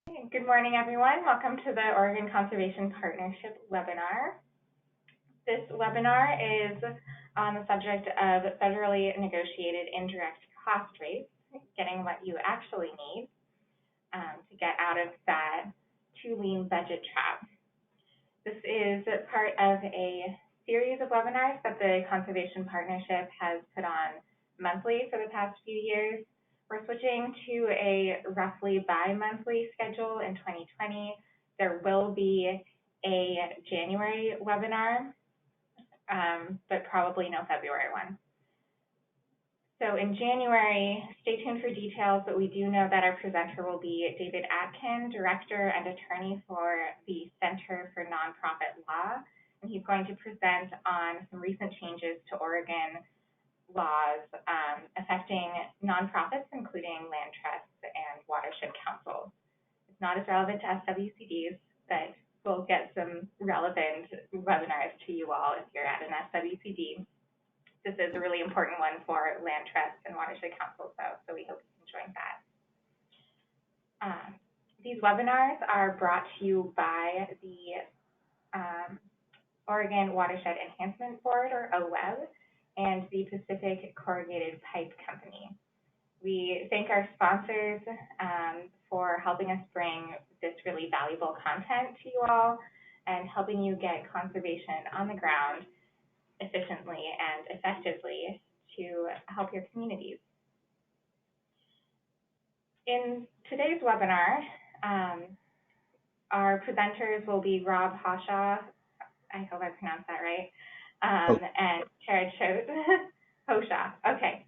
Good morning, everyone. Welcome to the Oregon Conservation Partnership webinar. This webinar is on the subject of federally negotiated indirect cost rates, getting what you actually need to get out of that too lean budget trap. This is part of a series of webinars that the Conservation Partnership has put on monthly for the past few years. We're switching to a roughly bi-monthly schedule in 2020. There will be a January webinar, but probably no February one. So in January, stay tuned for details, but we do know that our presenter will be David Atkin, Director and Attorney for the Center for Nonprofit Law, and he's going to present on some recent changes to Oregon laws affecting nonprofits, including land trusts and watershed councils. It's not as relevant to SWCDs, but we'll get some relevant webinars to you all if you're at an SWCD. This is a really important one for land trusts and watershed councils, though, so we hope you can join that. These webinars are brought to you by the Oregon Watershed Enhancement Board, or OWEB, and the Pacific Corrugated Pipe Company. We thank our sponsors for helping us bring this really valuable content to you all and helping you get conservation on the ground efficiently and effectively to help your communities. In today's webinar, our presenters will be Rob Hoshaw, I hope I pronounced that right, and Tara Choate, Hoshaw, okay.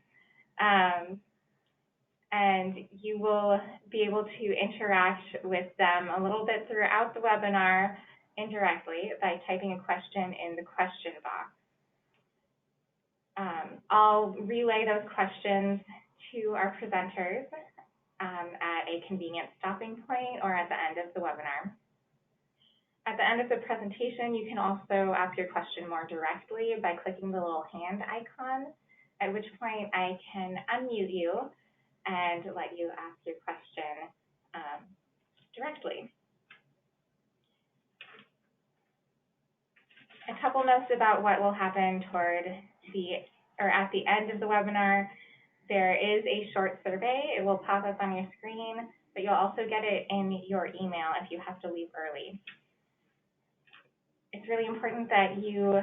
And you will be able to interact with them a little bit throughout the webinar indirectly by typing a question in the question box. I'll relay those questions to our presenters at a convenient stopping point or at the end of the webinar. At the end of the presentation, you can also ask your question more directly by clicking the little hand icon, at which point I can unmute you and let you ask your question directly. A couple notes about what will happen at the end of the webinar. There is a short survey. It will pop up on your screen, but you'll also get it in your email if you have to leave early. It's really important that you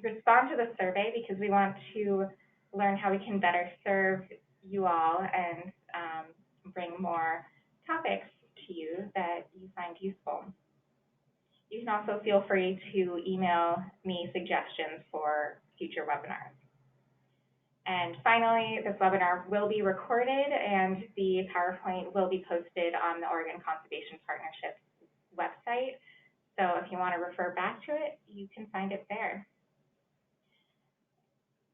respond to the survey because we want to learn how we can better serve you all and bring more topics to you that you find useful. You can also feel free to email me suggestions for future webinars. And finally, this webinar will be recorded and the PowerPoint will be posted on the Oregon Conservation Partnership website. So if you want to refer back to it, you can find it there.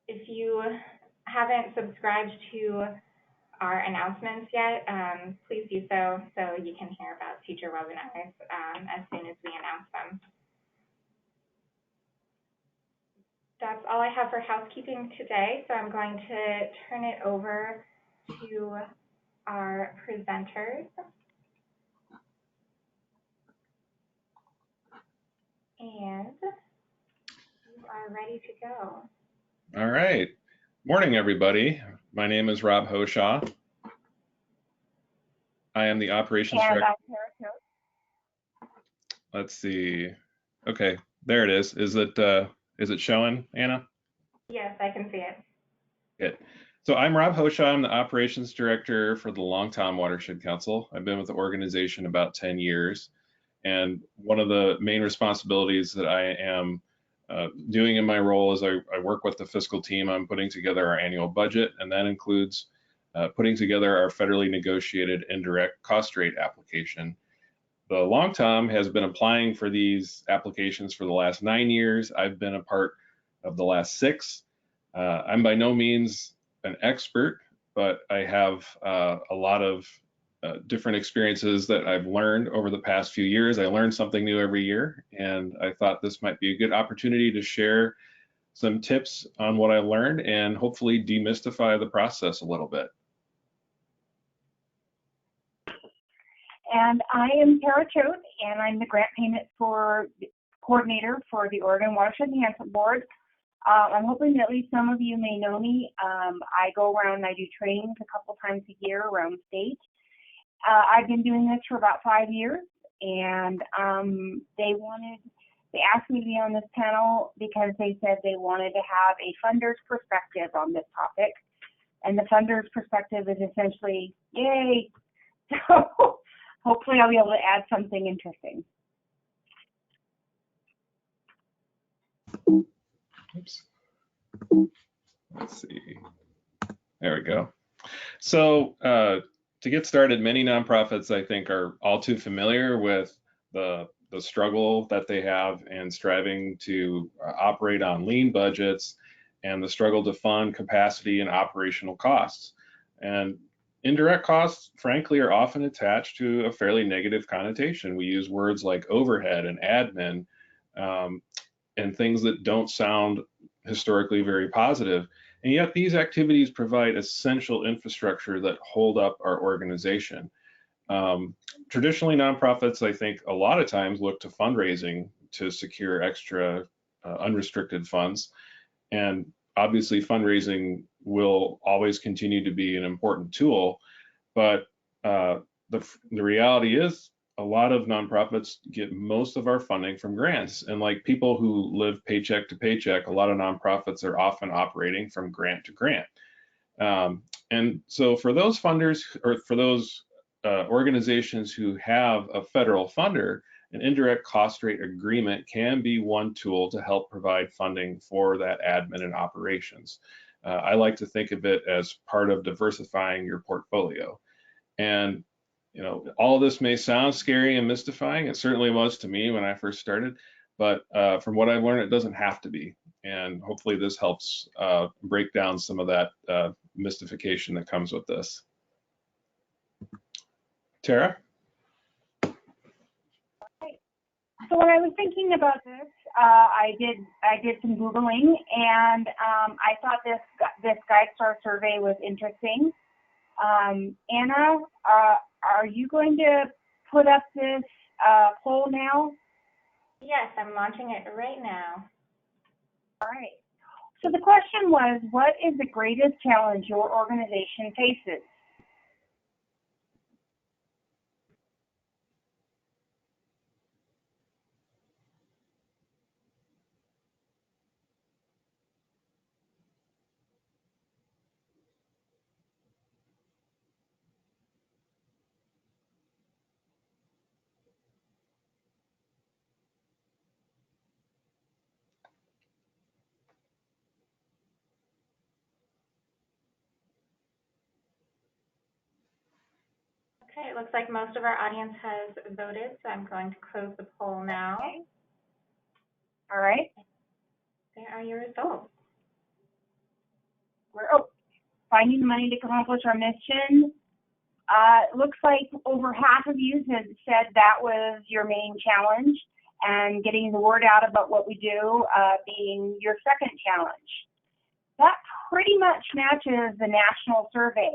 If you haven't subscribed to our announcements yet, please do so you can hear about future webinars as soon as we announce them. That's all I have for housekeeping today, so I'm going to turn it over to our presenters. And you are ready to go. All right. Morning, everybody. My name is Rob Hoshaw. I am the operations director. Let's see. Okay, there it is. Is it showing, Anna? Yes, I can see it. Good. So I'm Rob Hoshaw. I'm the operations director for the Longtom Watershed Council. I've been with the organization about 10 years. And one of the main responsibilities that I am doing in my role is I work with the fiscal team on putting together our annual budget, and that includes putting together our federally negotiated indirect cost rate application. The Longtom has been applying for these applications for the last 9 years. I've been a part of the last 6. I'm by no means an expert, but I have a lot of different experiences that I've learned over the past few years. I learn something new every year, and I thought this might be a good opportunity to share some tips on what I learned and hopefully demystify the process a little bit. And I am Tara Choate, and I'm the grant payment coordinator for the Oregon Watershed Enhancement Board. I'm hoping that at least some of you may know me. I go around and I do trainings a couple times a year around the state. I've been doing this for about 5 years, and they asked me to be on this panel because they said they wanted to have a funder's perspective on this topic. And the funder's perspective is essentially, yay. So hopefully I'll be able to add something interesting. Oops. Let's see. There we go. So to get started, many nonprofits, I think, are all too familiar with the struggle that they have in striving to operate on lean budgets and the struggle to fund capacity and operational costs. And indirect costs, frankly, are often attached to a fairly negative connotation. We use words like overhead and admin and things that don't sound historically very positive. And yet these activities provide essential infrastructure that hold up our organization. Traditionally, nonprofits, I think, a lot of times look to fundraising to secure extra unrestricted funds. And obviously, fundraising will always continue to be an important tool. But the reality is, a lot of nonprofits get most of our funding from grants. And like people who live paycheck to paycheck, a lot of nonprofits are often operating from grant to grant. And so for those funders, or for those organizations who have a federal funder, an indirect cost rate agreement can be one tool to help provide funding for that admin and operations. I like to think of it as part of diversifying your portfolio. And you know, all of this may sound scary and mystifying. It certainly was to me when I first started, but from what I've learned, it doesn't have to be. And hopefully this helps break down some of that mystification that comes with this. Tara? So when I was thinking about this, I did some Googling, and I thought this GuideStar survey was interesting. Anna, are you going to put up this poll now? Yes, I'm launching it right now. All right. So the question was, what is the greatest challenge your organization faces? Okay, it looks like most of our audience has voted, so I'm going to close the poll now. Okay. All right. There are your results. Finding the money to accomplish our mission. It looks like over half of you have said that was your main challenge, and getting the word out about what we do being your second challenge. That pretty much matches the national survey.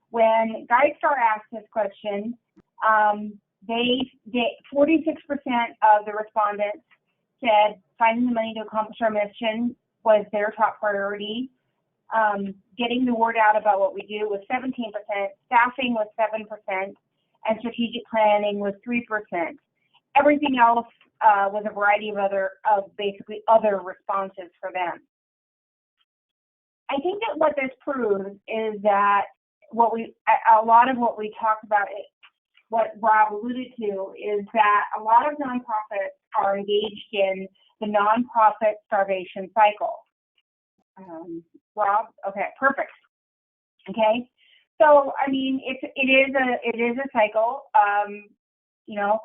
When GuideStar asked this question, 46% of the respondents said finding the money to accomplish our mission was their top priority. Getting the word out about what we do was 17%, staffing was 7%, and strategic planning was 3%. Everything else was a variety of basically other responses for them. I think that what this proves is that a lot of what we talk about, what Rob alluded to, is that a lot of nonprofits are engaged in the nonprofit starvation cycle. Rob, okay, perfect. Okay, so I mean, it is a cycle. You know,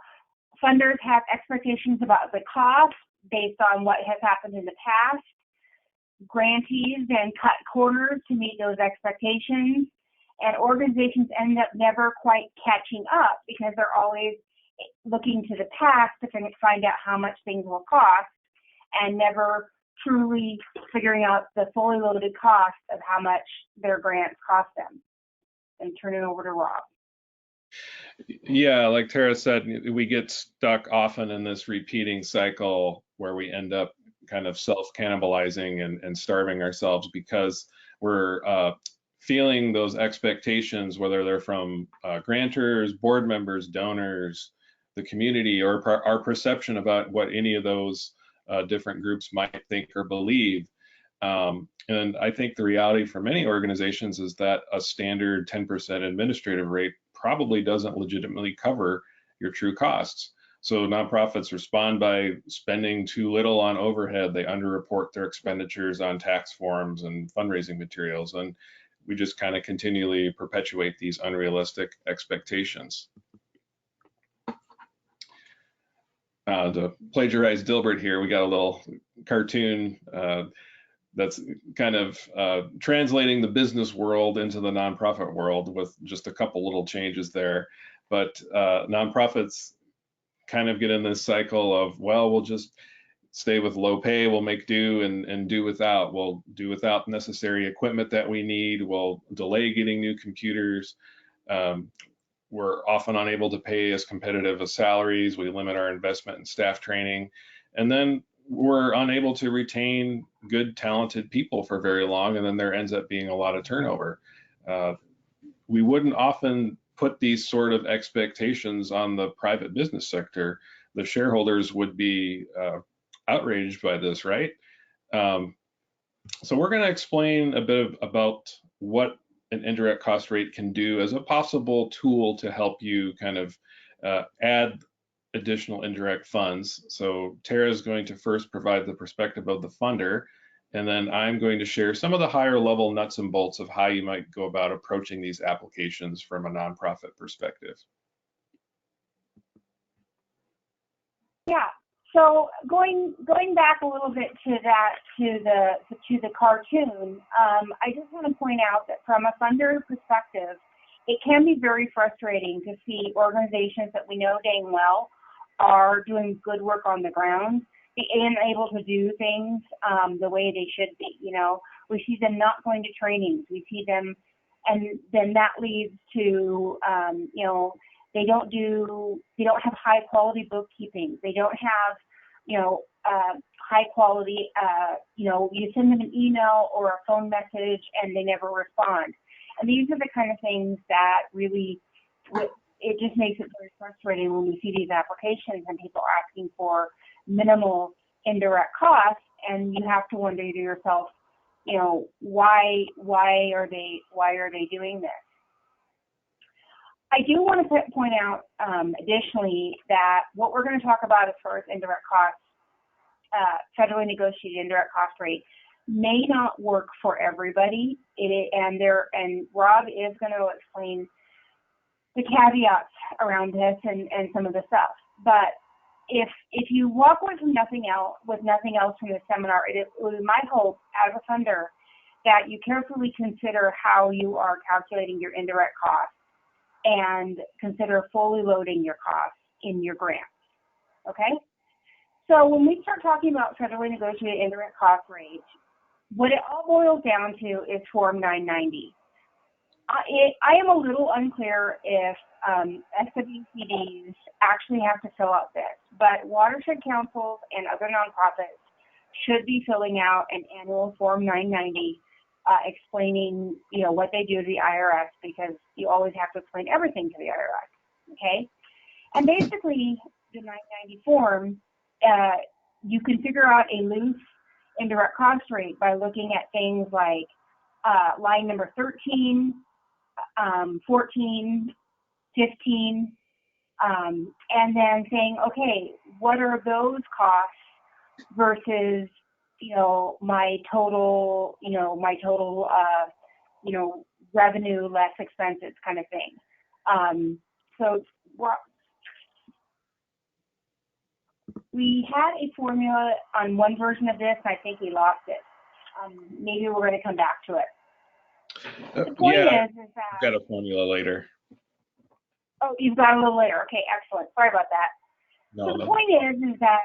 funders have expectations about the cost based on what has happened in the past. Grantees then cut corners to meet those expectations, and organizations end up never quite catching up because they're always looking to the past to find out how much things will cost, and never truly figuring out the fully loaded cost of how much their grants cost them. And turn it over to Rob. Yeah, like Tara said, we get stuck often in this repeating cycle where we end up kind of self-cannibalizing and starving ourselves because we're feeling those expectations, whether they're from grantors, board members, donors, the community, or our perception about what any of those different groups might think or believe. And I think the reality for many organizations is that a standard 10% administrative rate probably doesn't legitimately cover your true costs. So nonprofits respond by spending too little on overhead. They underreport their expenditures on tax forms and fundraising materials. And we just kind of continually perpetuate these unrealistic expectations. To plagiarize Dilbert here, we got a little cartoon that's kind of translating the business world into the nonprofit world with just a couple little changes there. But nonprofits kind of get in this cycle of, well, we'll just stay with low pay, we'll make do and do without. We'll do without necessary equipment that we need. We'll delay getting new computers. We're often unable to pay as competitive as salaries. We limit our investment in staff training. And then we're unable to retain good, talented people for very long, and then there ends up being a lot of turnover. We wouldn't often put these sort of expectations on the private business sector. The shareholders would be outraged by this, right? So we're going to explain a bit about what an indirect cost rate can do as a possible tool to help you kind of add additional indirect funds. So Tara is going to first provide the perspective of the funder, and then I'm going to share some of the higher level nuts and bolts of how you might go about approaching these applications from a nonprofit perspective. Yeah. So going back a little bit to the cartoon, I just want to point out that from a funder perspective, it can be very frustrating to see organizations that we know dang well are doing good work on the ground and able to do things the way they should be. You know, we see them not going to trainings. We see them, and then that leads to you know, they don't have high quality bookkeeping. They don't have, you know, high quality, you know, you send them an email or a phone message and they never respond. And these are the kind of things that really, it just makes it very frustrating when we see these applications and people are asking for minimal indirect costs, and you have to wonder to yourself, you know, why are they doing this? I do want to point out additionally that what we're going to talk about as far as indirect costs, federally negotiated indirect cost rate, may not work for everybody. And Rob is going to explain the caveats around this and some of the stuff. But if you walk away from nothing else from the seminar, it was my hope as a funder that you carefully consider how you are calculating your indirect costs and consider fully loading your costs in your grants, okay? So when we start talking about federally negotiated indirect cost rate, what it all boils down to is Form 990. I am a little unclear if SWCDs actually have to fill out this, but watershed councils and other nonprofits should be filling out an annual Form 990 explaining, you know, what they do to the IRS, because you always have to explain everything to the IRS, okay? And basically, the 990 form, you can figure out a loose indirect cost rate by looking at things like line number 13, 14, 15, and then saying, okay, what are those costs versus, you know, my total revenue less expenses kind of thing. So we had a formula on one version of this, and I think we lost it. Maybe we're going to come back to it. The point is that I've got a formula later. Oh, you've got a little later. Okay, excellent. Sorry about that. No, so the point is that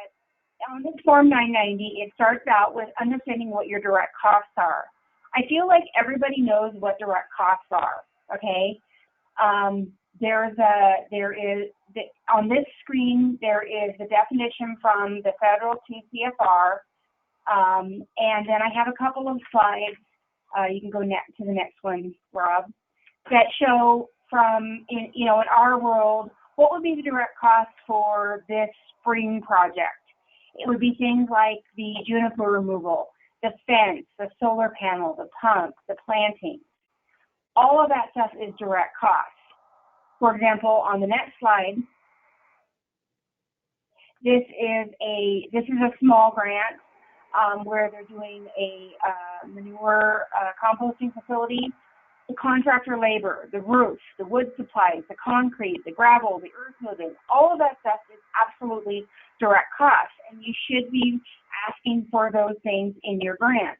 on this Form 990, it starts out with understanding what your direct costs are. I feel like everybody knows what direct costs are, okay? on this screen, there is the definition from the federal TCFR, and then I have a couple of slides, you can go to the next one, Rob, that show in our world, what would be the direct cost for this spring project? It would be things like the juniper removal, the fence, the solar panel, the pump, the planting. All of that stuff is direct cost. For example, on the next slide, this is a small grant where they're doing a manure composting facility. The contractor labor, the roof, the wood supplies, the concrete, the gravel, the earth moving, all of that stuff is absolutely direct cost, and you should be asking for those things in your grant.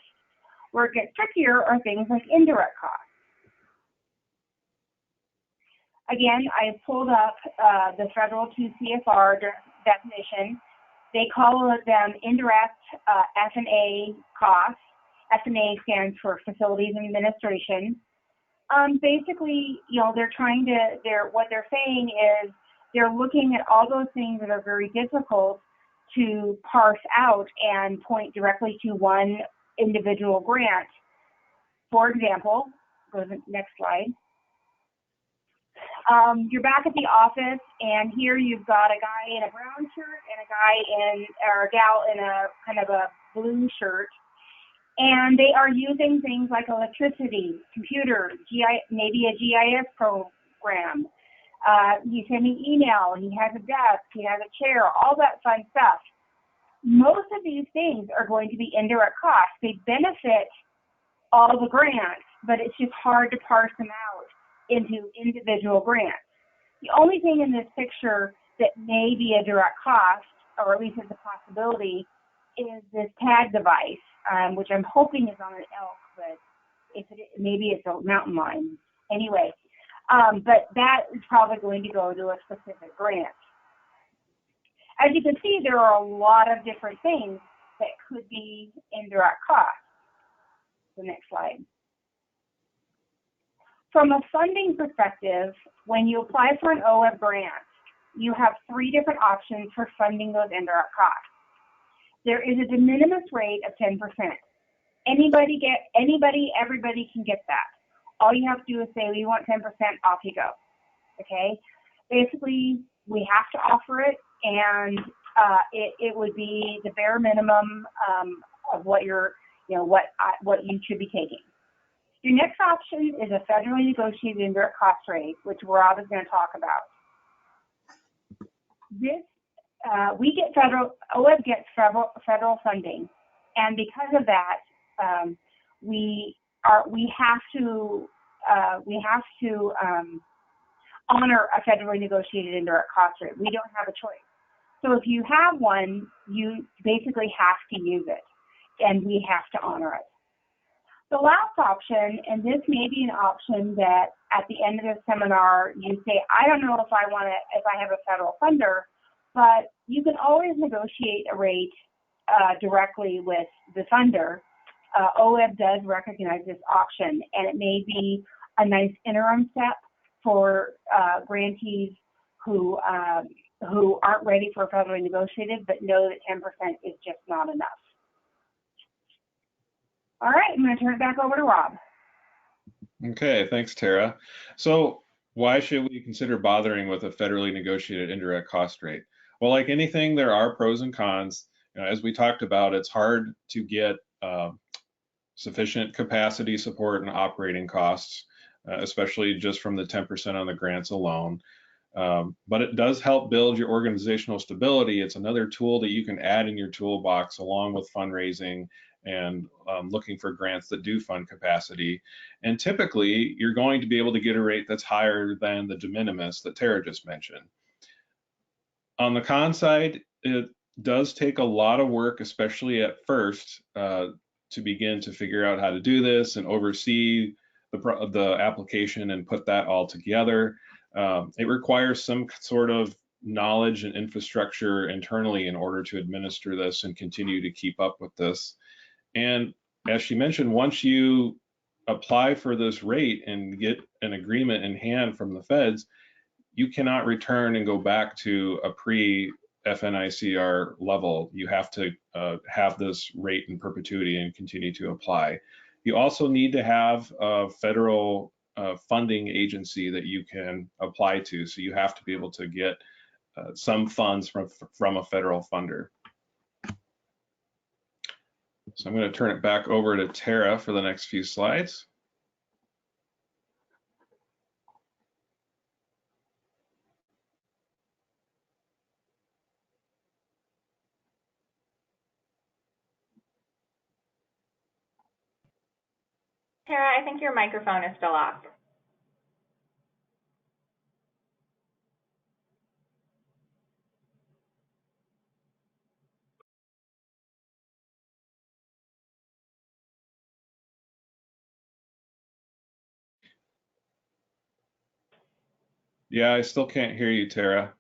Where it gets trickier are things like indirect costs. Again, I pulled up the federal TCFR definition. They call them indirect F&A costs. F&A stands for Facilities and Administration. Basically, what they're saying is they're looking at all those things that are very difficult to parse out and point directly to one individual grant. For example, go to the next slide. You're back at the office, and here you've got a guy in a brown shirt and a gal in a kind of a blue shirt, and they are using things like electricity, computers, maybe a GIS program. He's sending email, he has a desk, he has a chair, all that fun stuff. Most of these things are going to be indirect costs. They benefit all the grants, but it's just hard to parse them out into individual grants. The only thing in this picture that may be a direct cost, or at least it's a possibility, is this tag device, which I'm hoping is on an elk, but maybe it's a mountain lion. Anyway, but that is probably going to go to a specific grant. As you can see, there are a lot of different things that could be indirect costs. The next slide. From a funding perspective, when you apply for an OEB grant, you have 3 different options for funding those indirect costs. There is a de minimis rate of 10%. Everybody can get that. All you have to do is say, we want 10%, off you go. Okay? Basically, we have to offer it, and it would be the bare minimum of what what you should be taking. Your next option is a federally negotiated indirect cost rate, which Rob is going to talk about. OEB gets federal funding, and because of that, we have to honor a federally negotiated indirect cost rate. We don't have a choice. So if you have one, you basically have to use it, and we have to honor it. The last option, and this may be an option that at the end of the seminar you say, I don't know if I have a federal funder, but you can always negotiate a rate directly with the funder. OEB does recognize this option, and it may be a nice interim step for grantees who aren't ready for federally negotiated, but know that 10% is just not enough. All right, I'm going to turn it back over to Rob. Okay, thanks, Tara. So why should we consider bothering with a federally negotiated indirect cost rate? Well, like anything, there are pros and cons. As we talked about, it's hard to get sufficient capacity support and operating costs, especially just from the 10% on the grants alone. But it does help build your organizational stability. It's another tool that you can add in your toolbox along with fundraising and looking for grants that do fund capacity. And typically, you're going to be able to get a rate that's higher than the de minimis that Tara just mentioned. On the con side, it does take a lot of work, especially at first, to begin to figure out how to do this and oversee the application and put that all together. It requires some sort of knowledge and infrastructure internally in order to administer this and continue to keep up with this. And as she mentioned, once you apply for this rate and get an agreement in hand from the feds, you cannot return and go back to a pre-FNICR level. You have to have this rate in perpetuity and continue to apply. You also need to have a federal funding agency that you can apply to. So you have to be able to get some funds from a federal funder. So I'm going to turn it back over to Tara for the next few slides. Tara, I think your microphone is still off. Yeah, I still can't hear you, Tara.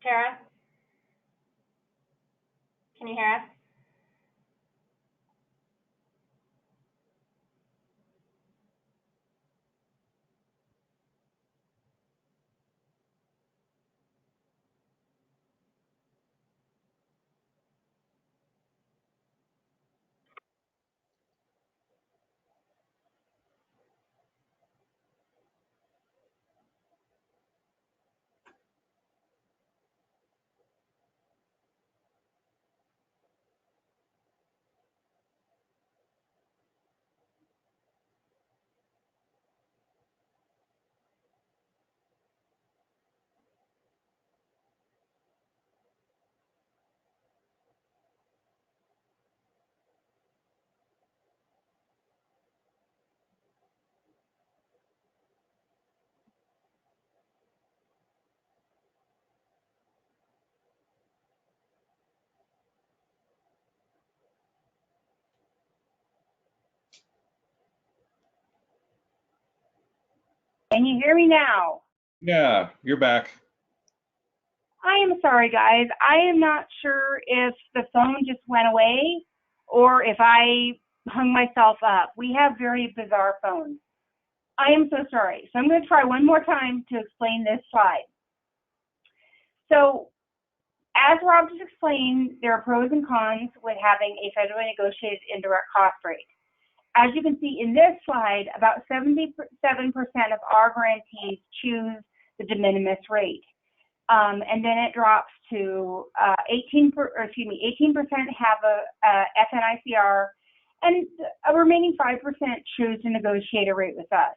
Tara, can you hear us? Can you hear me now? Yeah, you're back. I am sorry, guys. I am not sure if the phone just went away or if I hung myself up. We have very bizarre phones. I am so sorry. So I'm going to try one more time to explain this slide. So as Rob just explained, there are pros and cons with having a federally negotiated indirect cost rate. As you can see in this slide, about 77% of our grantees choose the de minimis rate. And then it drops to 18% have a FNICR, and a remaining 5% choose to negotiate a rate with us.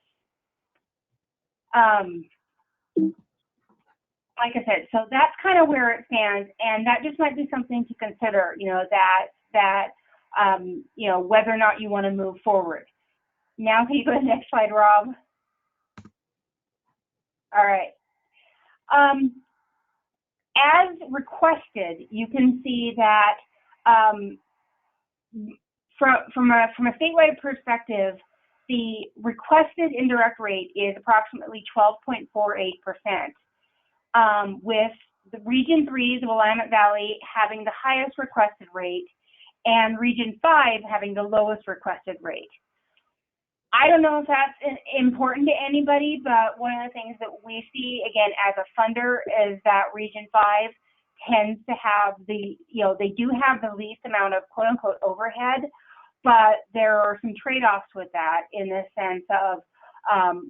Like I said, so that's kind of where it stands, and that just might be something to consider, you know, you know, whether or not you want to move forward. Now, can you go to the next slide, Rob? All right. As requested, you can see that from a statewide perspective, the requested indirect rate is approximately 12.48%, with the Region 3, the Willamette Valley, having the highest requested rate, and Region 5 having the lowest requested rate. I don't know if that's important to anybody, but one of the things that we see, again, as a funder is that Region 5 tends to have the, you know, they do have the least amount of quote unquote overhead, but there are some trade-offs with that in the sense of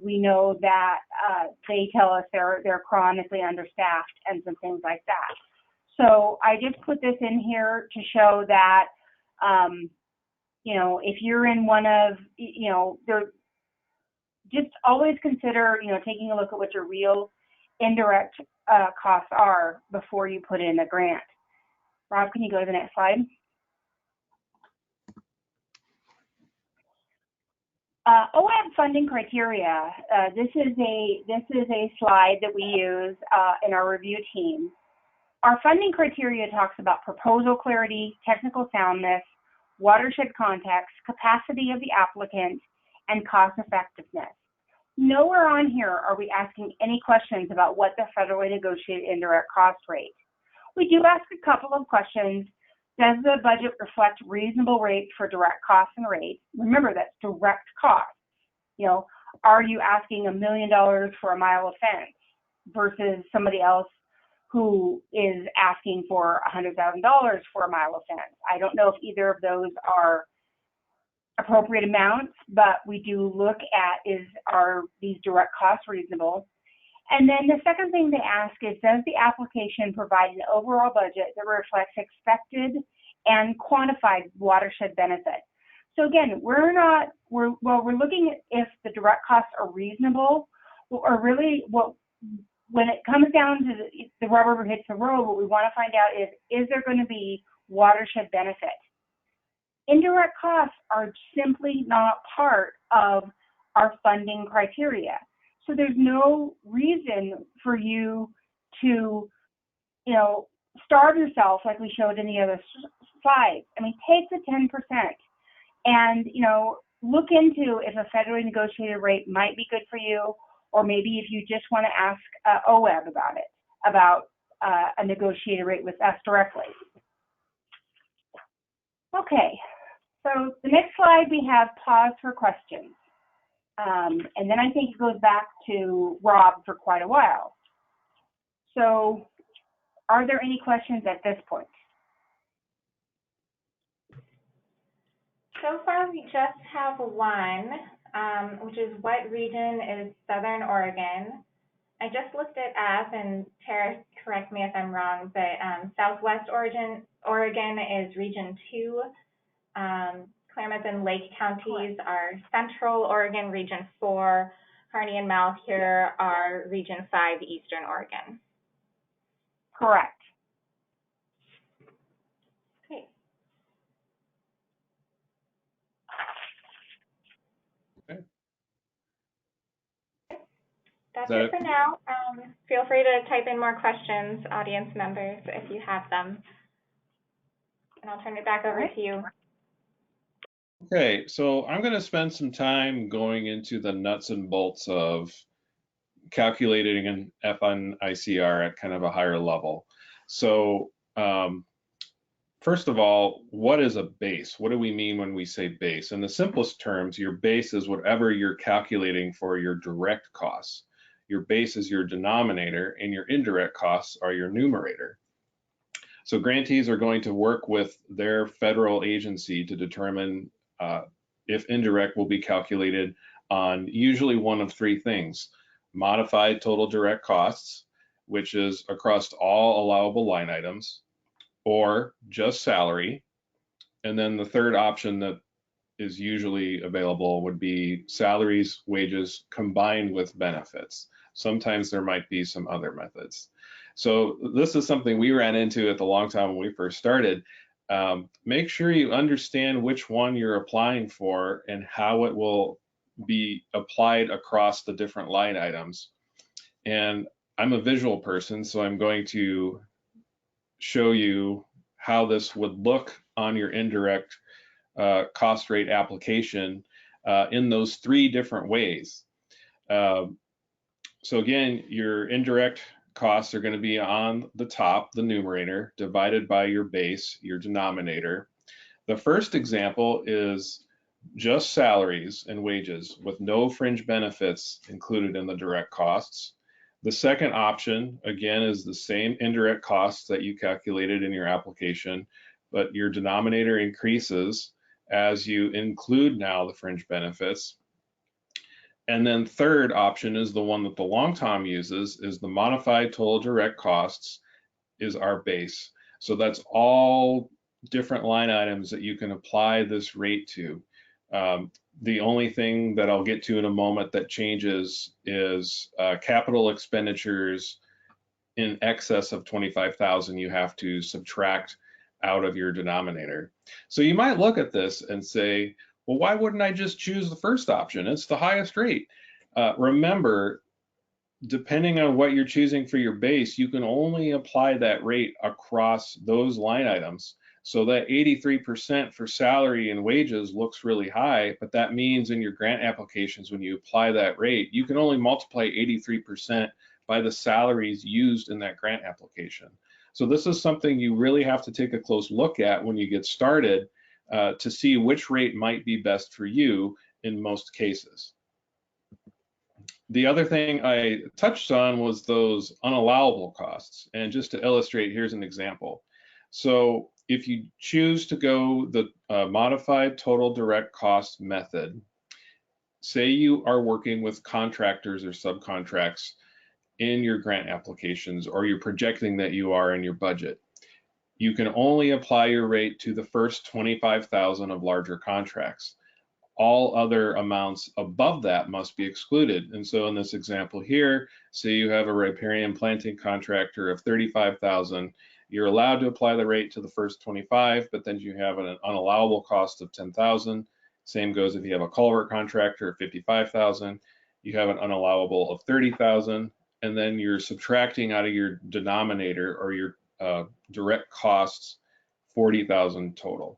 we know that they tell us they're chronically understaffed and some things like that. So I just put this in here to show that you know, if you're in one of, you know, just always consider, you know, taking a look at what your real indirect costs are before you put in a grant. Rob, can you go to the next slide? OAB funding criteria. This is a slide that we use in our review team. Our funding criteria talks about proposal clarity, technical soundness, watershed context, capacity of the applicant, and cost effectiveness. Nowhere on here are we asking any questions about what the federally negotiated indirect cost rate. We do ask a couple of questions. Does the budget reflect reasonable rates for direct costs and rates? Remember, that's direct costs. You know, are you asking $1 million for a mile of fence versus somebody else who is asking for $100,000 for a mile of fence? I don't know if either of those are appropriate amounts, but we do look at are these direct costs reasonable? And then the second thing they ask is, does the application provide an overall budget that reflects expected and quantified watershed benefit? So again, we're looking at if the direct costs are reasonable, or really when it comes down to the rubber hits the road, what we want to find out is there going to be watershed benefit? Indirect costs are simply not part of our funding criteria. So there's no reason for you to, starve yourself like we showed in the other slides. I mean, take the 10% and, look into if a federally negotiated rate might be good for you, or maybe if you just want to ask OAB about a negotiated rate with us directly. Okay, so the next slide we have pause for questions. And then I think it goes back to Rob for quite a while. So are there any questions at this point? So far, we just have one, which is what region is Southern Oregon? I just looked it up, and Tara, correct me if I'm wrong, but Southwest Oregon is Region 2. Klamath and Lake counties are Central Oregon, Region 4. Harney and Malheur are Region 5, Eastern Oregon. Correct. Great. Okay. That's it for now. Feel free to type in more questions, audience members, if you have them. And I'll turn it back over to you. Okay, so I'm going to spend some time going into the nuts and bolts of calculating an FNICR at kind of a higher level. So first of all, what is a base? What do we mean when we say base? In the simplest terms, your base is whatever you're calculating for your direct costs. Your base is your denominator, and your indirect costs are your numerator. So grantees are going to work with their federal agency to determine if indirect will be calculated on usually one of three things: modified total direct costs, which is across all allowable line items, or just salary. And then the third option that is usually available would be salaries, wages combined with benefits. Sometimes there might be some other methods. So this is something we ran into at the long time when we first started. Make sure you understand which one you're applying for and how it will be applied across the different line items. And I'm a visual person, so I'm going to show you how this would look on your indirect cost rate application in those three different ways. So again, your indirect costs are going to be on the top, the numerator, divided by your base, your denominator. The first example is just salaries and wages with no fringe benefits included in the direct costs. The second option, again, is the same indirect costs that you calculated in your application, but your denominator increases as you include now the fringe benefits. And then third option is the one that the long tom uses, is the modified total direct costs is our base. So that's all different line items that you can apply this rate to. The only thing that I'll get to in a moment that changes is capital expenditures in excess of $25,000. You have to subtract out of your denominator. So you might look at this and say, well, why wouldn't I just choose the first option? It's the highest rate. Remember, depending on what you're choosing for your base, you can only apply that rate across those line items. So that 83% for salary and wages looks really high, but that means in your grant applications, when you apply that rate, you can only multiply 83% by the salaries used in that grant application. So this is something you really have to take a close look at when you get started to see which rate might be best for you in most cases. The other thing I touched on was those unallowable costs. And just to illustrate, here's an example. So if you choose to go the modified total direct cost method, say you are working with contractors or subcontracts in your grant applications, or you're projecting that you are in your budget, you can only apply your rate to the first 25,000 of larger contracts. All other amounts above that must be excluded. And so in this example here, say you have a riparian planting contractor of 35,000, you're allowed to apply the rate to the first 25, but then you have an unallowable cost of 10,000. Same goes if you have a culvert contractor of 55,000, you have an unallowable of 30,000, and then you're subtracting out of your denominator or your direct costs 40,000 total.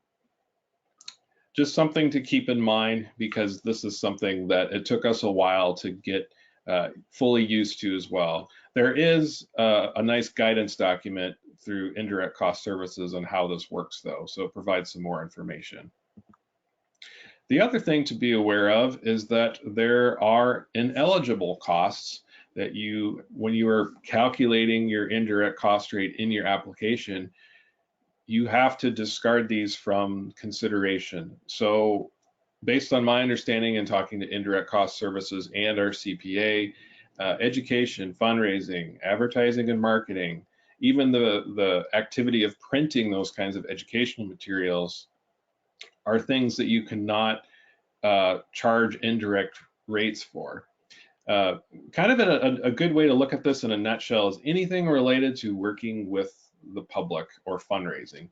Just something to keep in mind, because this is something that it took us a while to get fully used to as well. There is a nice guidance document through Indirect Cost Services on how this works though, so it provides some more information. The other thing to be aware of is that there are ineligible costs that when you are calculating your indirect cost rate in your application, you have to discard these from consideration. So based on my understanding and talking to Indirect Cost Services and our CPA, education, fundraising, advertising and marketing, even the activity of printing those kinds of educational materials are things that you cannot charge indirect rates for. Kind of a good way to look at this in a nutshell is anything related to working with the public or fundraising.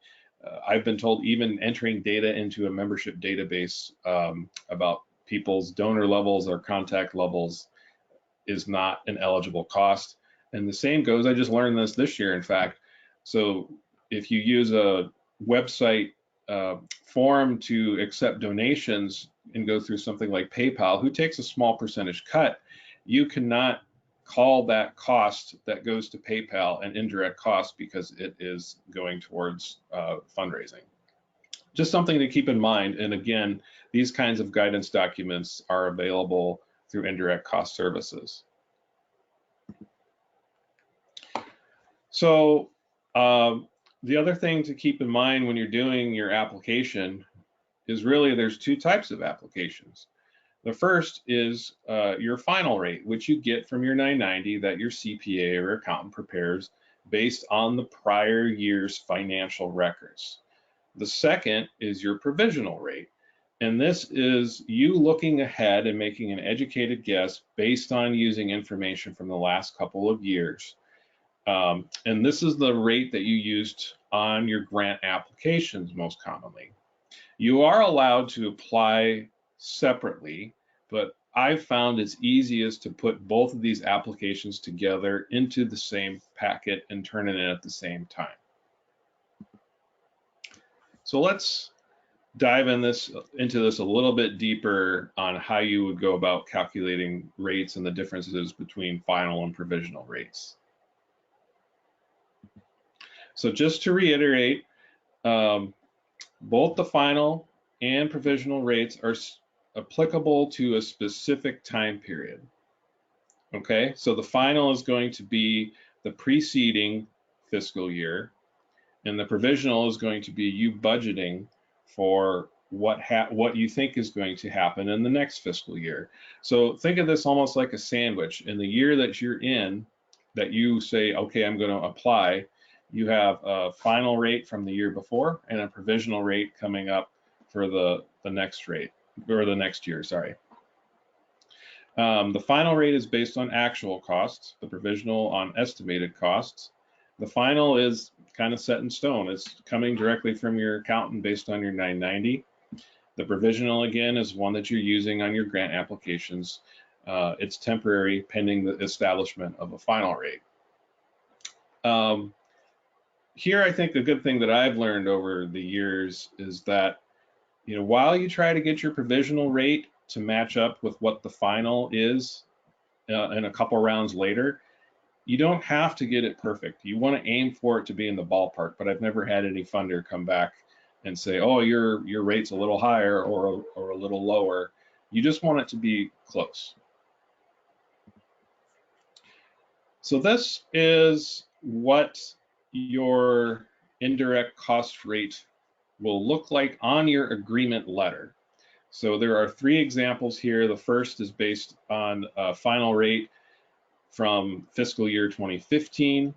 I've been told even entering data into a membership database about people's donor levels or contact levels is not an eligible cost. And the same goes, I just learned this year, in fact. So if you use a website form to accept donations and go through something like PayPal, who takes a small percentage cut, you cannot call that cost that goes to PayPal an indirect cost because it is going towards fundraising. Just something to keep in mind. And again, these kinds of guidance documents are available through Indirect Cost Services. So the other thing to keep in mind when you're doing your application is really there's two types of applications. The first is your final rate, which you get from your 990 that your CPA or accountant prepares based on the prior year's financial records. The second is your provisional rate. And this is you looking ahead and making an educated guess based on using information from the last couple of years. And this is the rate that you used on your grant applications most commonly. You are allowed to apply separately, but I've found it's easiest to put both of these applications together into the same packet and turn it in at the same time. So let's dive into this a little bit deeper on how you would go about calculating rates and the differences between final and provisional rates. So just to reiterate, both the final and provisional rates are applicable to a specific time period. Okay, so the final is going to be the preceding fiscal year, and the provisional is going to be you budgeting for what you think is going to happen in the next fiscal year. So think of this almost like a sandwich. In the year that you're in, that you say, okay, I'm going to apply, you have a final rate from the year before and a provisional rate coming up for the next rate, or the next year, sorry. The final rate is based on actual costs, the provisional on estimated costs. The final is kind of set in stone. It's coming directly from your accountant based on your 990. The provisional, again, is one that you're using on your grant applications. It's temporary pending the establishment of a final rate. Here, I think a good thing that I've learned over the years is that, while you try to get your provisional rate to match up with what the final is in a couple rounds later, you don't have to get it perfect. You want to aim for it to be in the ballpark, but I've never had any funder come back and say, oh, your rate's a little higher or a little lower. You just want it to be close. So this is what your indirect cost rate will look like on your agreement letter. So there are 3 examples here. The first is based on a final rate from fiscal year 2015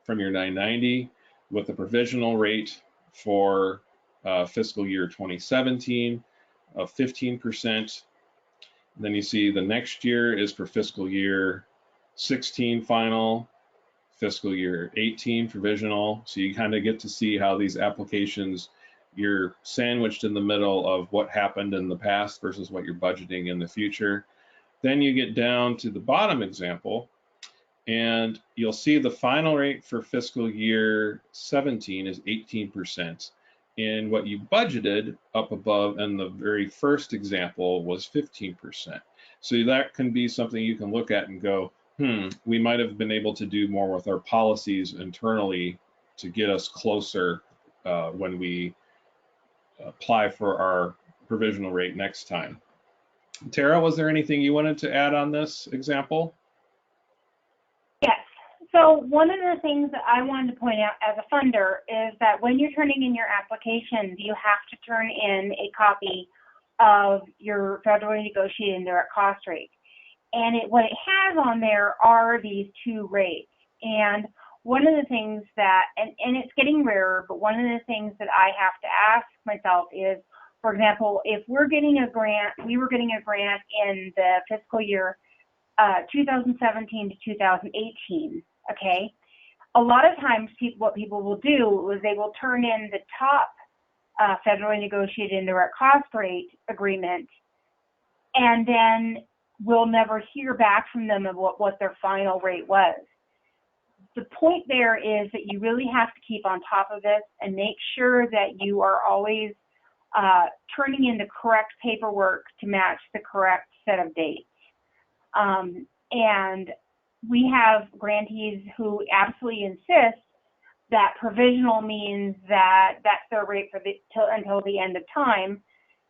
from your 990 with a provisional rate for fiscal year 2017 of 15%. Then you see the next year is for fiscal year 16 final, fiscal year 18 provisional. So you kind of get to see how these applications, you're sandwiched in the middle of what happened in the past versus what you're budgeting in the future. Then you get down to the bottom example, and you'll see the final rate for fiscal year 17 is 18%. And what you budgeted up above in the very first example was 15%. So that can be something you can look at and go, we might have been able to do more with our policies internally to get us closer when we apply for our provisional rate next time. Tara, was there anything you wanted to add on this example? Yes. So one of the things that I wanted to point out as a funder is that when you're turning in your applications, you have to turn in a copy of your federally negotiated indirect cost rate. And what it has on there are these 2 rates. And one of the things that, and it's getting rarer, but one of the things that I have to ask myself is, for example, if we're getting a grant, we were getting a grant in the fiscal year 2017 to 2018, okay? A lot of times what people will do is they will turn in the top federally negotiated indirect cost rate agreement, and then we'll never hear back from them of what their final rate was. The point there is that you really have to keep on top of this and make sure that you are always turning in the correct paperwork to match the correct set of dates. And we have grantees who absolutely insist that provisional means that that's their rate for until the end of time,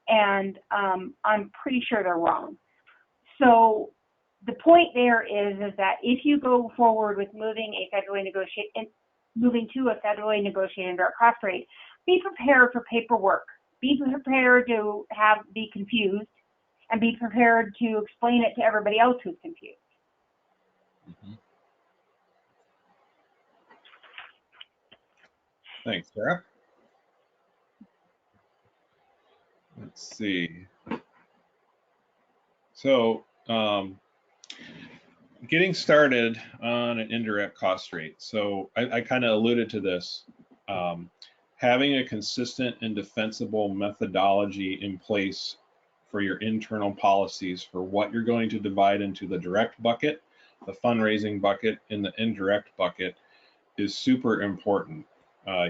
and I'm pretty sure they're wrong. So the point there is that if you go forward with moving to a federally negotiated indirect cost rate, be prepared for paperwork. Be prepared to be confused, and be prepared to explain it to everybody else who's confused. Mm-hmm. Thanks, Sarah. Let's see. So, getting started on an indirect cost rate. So I kind of alluded to this. Having a consistent and defensible methodology in place for your internal policies for what you're going to divide into the direct bucket, the fundraising bucket, and the indirect bucket is super important.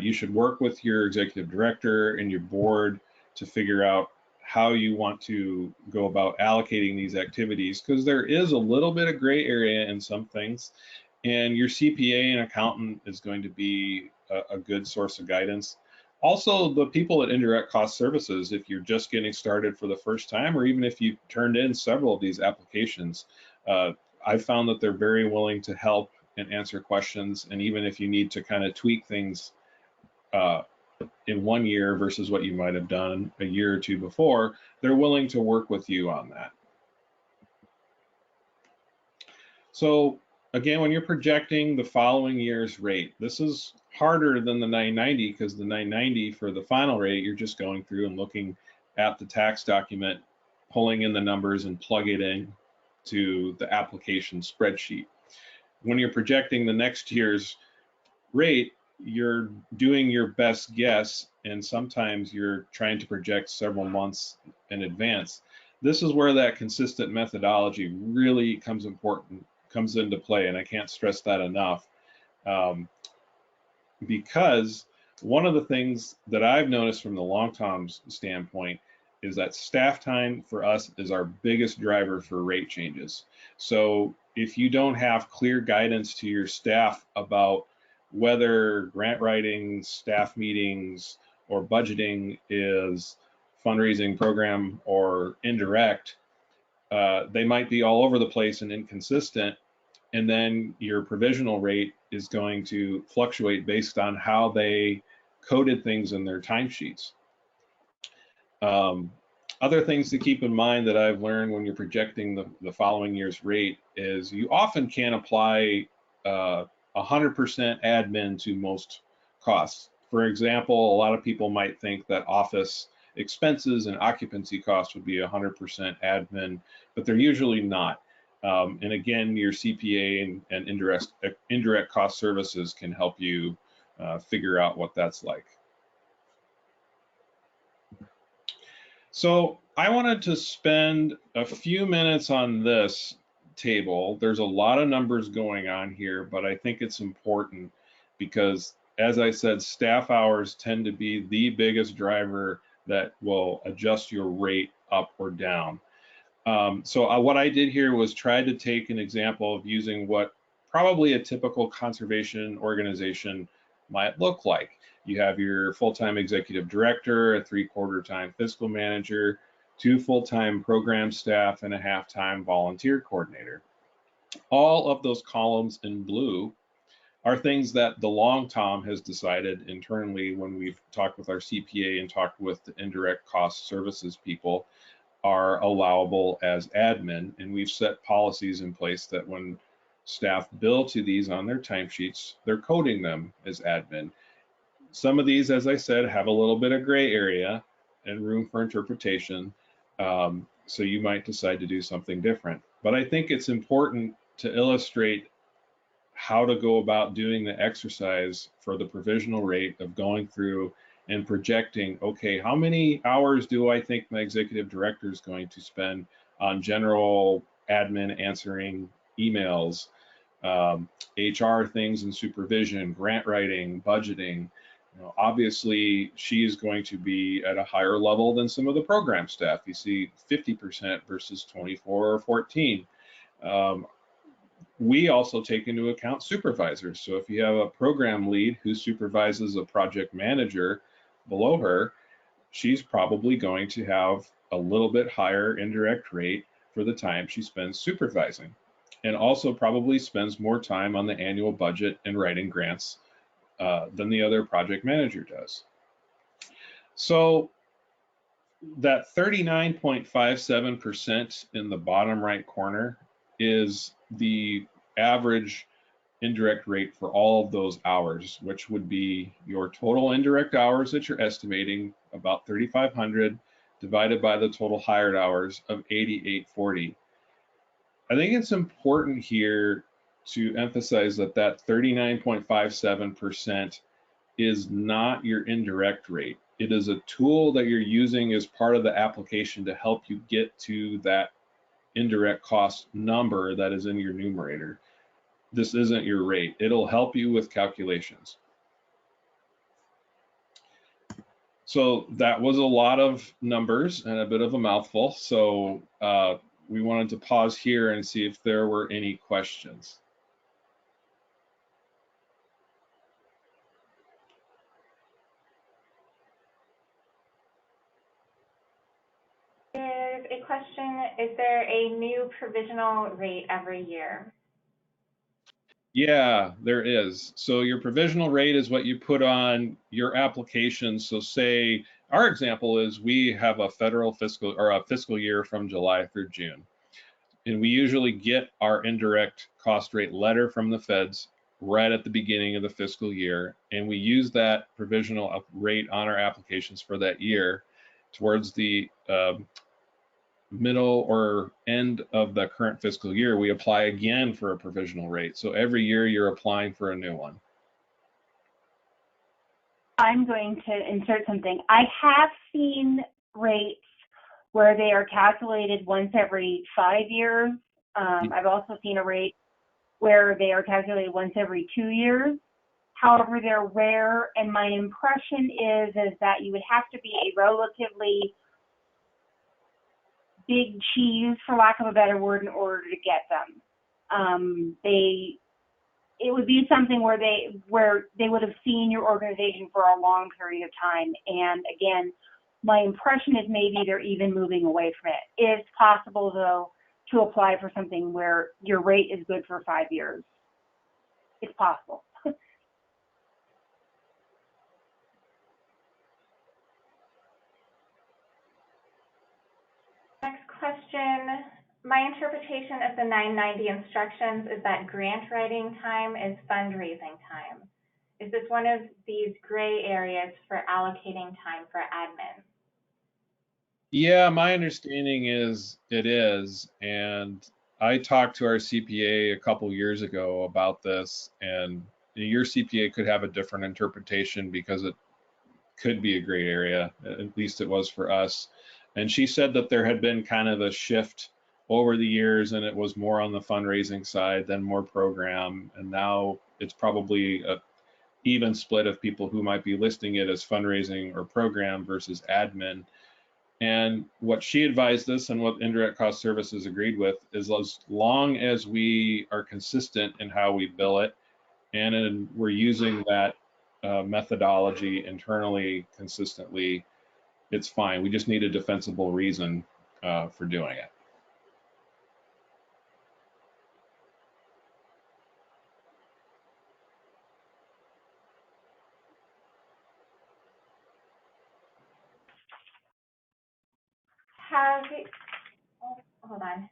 You should work with your executive director and your board to figure out how you want to go about allocating these activities, because there is a little bit of gray area in some things, and your CPA and accountant is going to be a good source of guidance. Also, the people at Indirect Cost Services, if you're just getting started for the first time, or even if you've turned in several of these applications, I've found that they're very willing to help and answer questions, and even if you need to kind of tweak things in 1 year versus what you might have done a year or 2 before, they're willing to work with you on that. So again, when you're projecting the following year's rate, this is harder than the 990, because the 990 for the final rate, you're just going through and looking at the tax document, pulling in the numbers and plug it in to the application spreadsheet. When you're projecting the next year's rate, you're doing your best guess, and sometimes you're trying to project several months in advance. This is where that consistent methodology really comes into play, and I can't stress that enough. Because one of the things that I've noticed from the long-term standpoint is that staff time for us is our biggest driver for rate changes. So if you don't have clear guidance to your staff about whether grant writing, staff meetings, or budgeting is fundraising program or indirect, they might be all over the place and inconsistent, and then your provisional rate is going to fluctuate based on how they coded things in their timesheets. Other things to keep in mind that I've learned when you're projecting the following year's rate is you often can't apply 100% admin to most costs. For example, a lot of people might think that office expenses and occupancy costs would be 100% admin, but they're usually not. And again, your CPA and indirect cost services can help you figure out what that's like. So I wanted to spend a few minutes on this table. There's a lot of numbers going on here, but I think it's important because, as I said, staff hours tend to be the biggest driver that will adjust your rate up or down. So what I did here was try to take an example of using what probably a typical conservation organization might look like. You have your full-time executive director, a 3/4 time fiscal manager, 2 full-time program staff, and a half-time volunteer coordinator. All of those columns in blue are things that the long Tom has decided internally when we've talked with our CPA and talked with the indirect cost services people are allowable as admin, and we've set policies in place that when staff bill to these on their timesheets, they're coding them as admin. Some of these, as I said, have a little bit of gray area and room for interpretation, so you might decide to do something different. But I think it's important to illustrate how to go about doing the exercise for the provisional rate of going through and projecting, okay, how many hours do I think my executive director is going to spend on general admin, answering emails, HR things and supervision, grant writing, budgeting. You know, obviously, she is going to be at a higher level than some of the program staff. You see 50% versus 24 or 14. We also take into account supervisors. So if you have a program lead who supervises a project manager below her, she's probably going to have a little bit higher indirect rate for the time she spends supervising, and also probably spends more time on the annual budget and writing grants than the other project manager does. So that 39.57% in the bottom right corner is the average indirect rate for all of those hours, which would be your total indirect hours that you're estimating, about 3,500, divided by the total hired hours of 8,840. I think it's important here to emphasize that that 39.57% is not your indirect rate. It is a tool that you're using as part of the application to help you get to that indirect cost number that is in your numerator. This isn't your rate. It'll help you with calculations. So that was a lot of numbers and a bit of a mouthful. So we wanted to pause here and see if there were any questions. There's a question, is there a new provisional rate every year? Yeah, there is. So your provisional rate is what you put on your application. So say our example is we have a federal fiscal or a fiscal year from July through June. And we usually get our indirect cost rate letter from the feds right at the beginning of the fiscal year. And we use that provisional rate on our applications for that year. Towards the middle or end of the current fiscal year, we apply again for a provisional rate. So every year you're applying for a new one. I'm going to insert something. I have seen rates where they are calculated once every 5 years. I've also seen a rate where they are calculated once every 2 years. However, they're rare, and my impression is that you would have to be a relatively big cheese, for lack of a better word, in order to get them. It would be something where they would have seen your organization for a long period of time. And again, my impression is maybe they're even moving away from it. It's possible, though, to apply for something where your rate is good for 5 years. It's possible. Next question. My interpretation of the 990 instructions is that grant writing time is fundraising time. Is this one of these gray areas for allocating time for admin? Yeah, my understanding is it is, and I talked to our CPA a couple years ago about this, and your CPA could have a different interpretation because it could be a gray area, at least it was for us. And she said that there had been kind of a shift over the years, and it was more on the fundraising side than more program, and now it's probably a even split of people who might be listing it as fundraising or program versus admin. And what she advised us and what Indirect Cost Services agreed with is as long as we are consistent in how we bill it and we're using that methodology internally consistently, it's fine. We just need a defensible reason for doing it.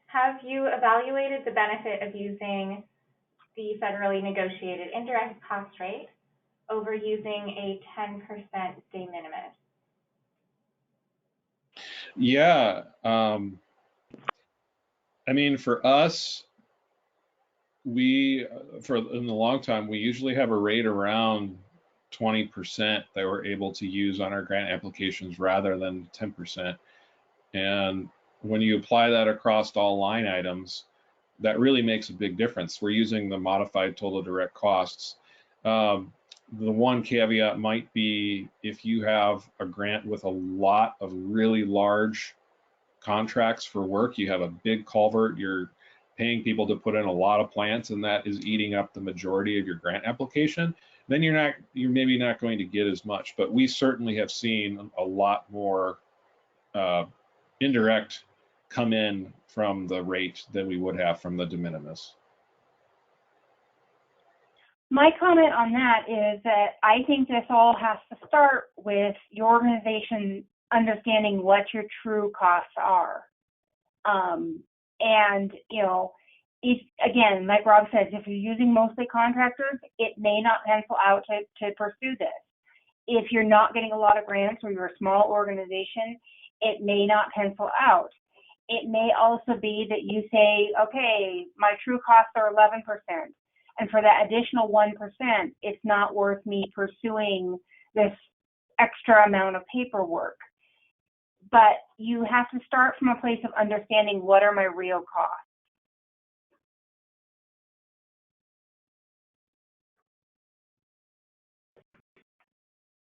Have you evaluated the benefit of using the federally negotiated indirect cost rate over using a 10% de minimis? Yeah. I mean, for us, in the long time, we usually have a rate around 20% that we're able to use on our grant applications rather than 10%. And when you apply that across all line items, that really makes a big difference. We're using the modified total direct costs. The one caveat might be if you have a grant with a lot of really large contracts for work, you have a big culvert, you're paying people to put in a lot of plants, and that is eating up the majority of your grant application, then you're maybe not going to get as much. But we certainly have seen a lot more indirect come in from the rate than we would have from the de minimis. My comment on that is that I think this all has to start with your organization understanding what your true costs are. And, you know, if, again, like Rob says, if you're using mostly contractors, it may not pencil out to pursue this. If you're not getting a lot of grants or you're a small organization, it may not pencil out. It may also be that you say, okay, my true costs are 11%. And for that additional 1%, it's not worth me pursuing this extra amount of paperwork. But you have to start from a place of understanding what are my real costs.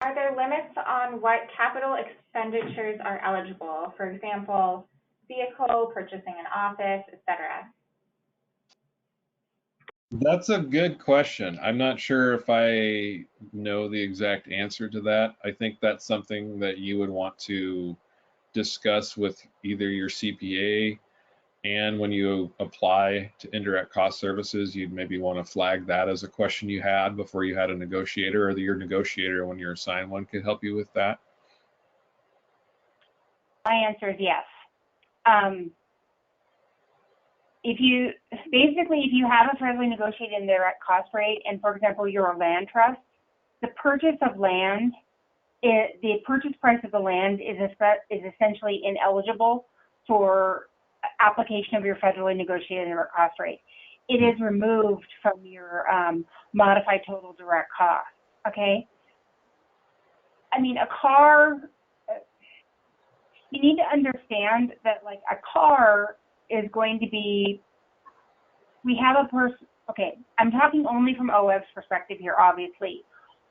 Are there limits on what capital expenditures are eligible? For example, vehicle, purchasing an office, etc. That's a good question. I'm not sure if I know the exact answer to that. I think that's something that you would want to discuss with either your CPA, and when you apply to indirect cost services, you'd maybe want to flag that as a question you had before you had a negotiator, or your negotiator, when you're assigned one, could help you with that. My answer is yes. If you have a federally negotiated indirect cost rate, and for example, you're a land trust, the purchase of land, the purchase price of the land is essentially ineligible for application of your federally negotiated indirect cost rate. It is removed from your modified total direct cost. Okay. I mean, a car, you need to understand that like a car is going to be, we have a person, okay, I'm talking only from OWEB's perspective here, obviously.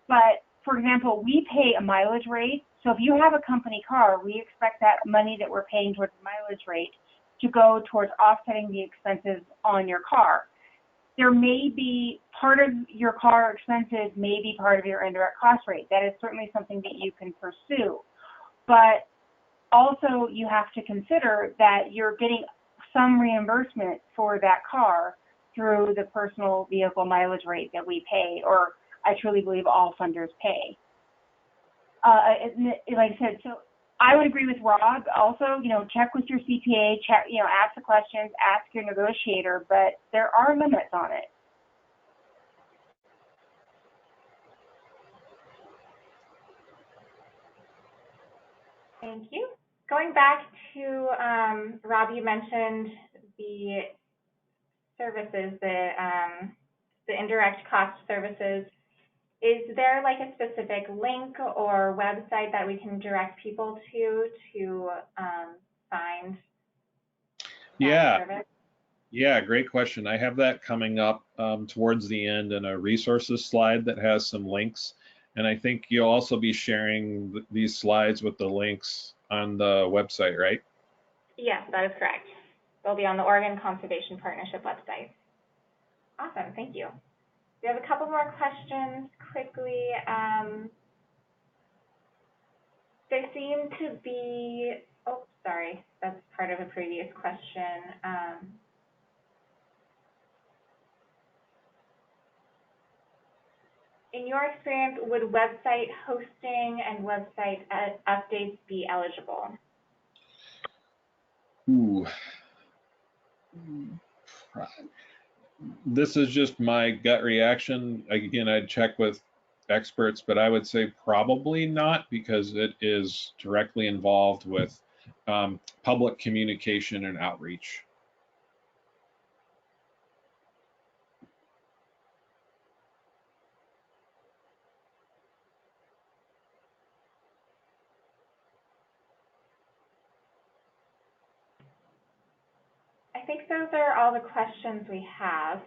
But for example, we pay a mileage rate. So if you have a company car, we expect that money that we're paying towards the mileage rate to go towards offsetting the expenses on your car. There may be part of your car expenses may be part of your indirect cost rate. That is certainly something that you can pursue. But also you have to consider that you're getting some reimbursement for that car through the personal vehicle mileage rate that we pay, or I truly believe all funders pay. Like I said, so I would agree with Rob. Also, check with your CPA, check, ask the questions, ask your negotiator, but there are limits on it. Thank you. Going back to Rob, you mentioned the services, the indirect cost services. Is there like a specific link or website that we can direct people to find that service? Yeah, great question. I have that coming up towards the end in a resources slide that has some links. And I think you'll also be sharing these slides with the links on the website, right? Yes, that is correct. They'll be on the Oregon Conservation Partnership website. Awesome, thank you. We have a couple more questions quickly. There seem to be, oh, sorry, that's part of a previous question. In your experience, would website hosting and website updates be eligible? Ooh. This is just my gut reaction. Again, I'd check with experts, but I would say probably not, because it is directly involved with public communication and outreach. I think those are all the questions we have,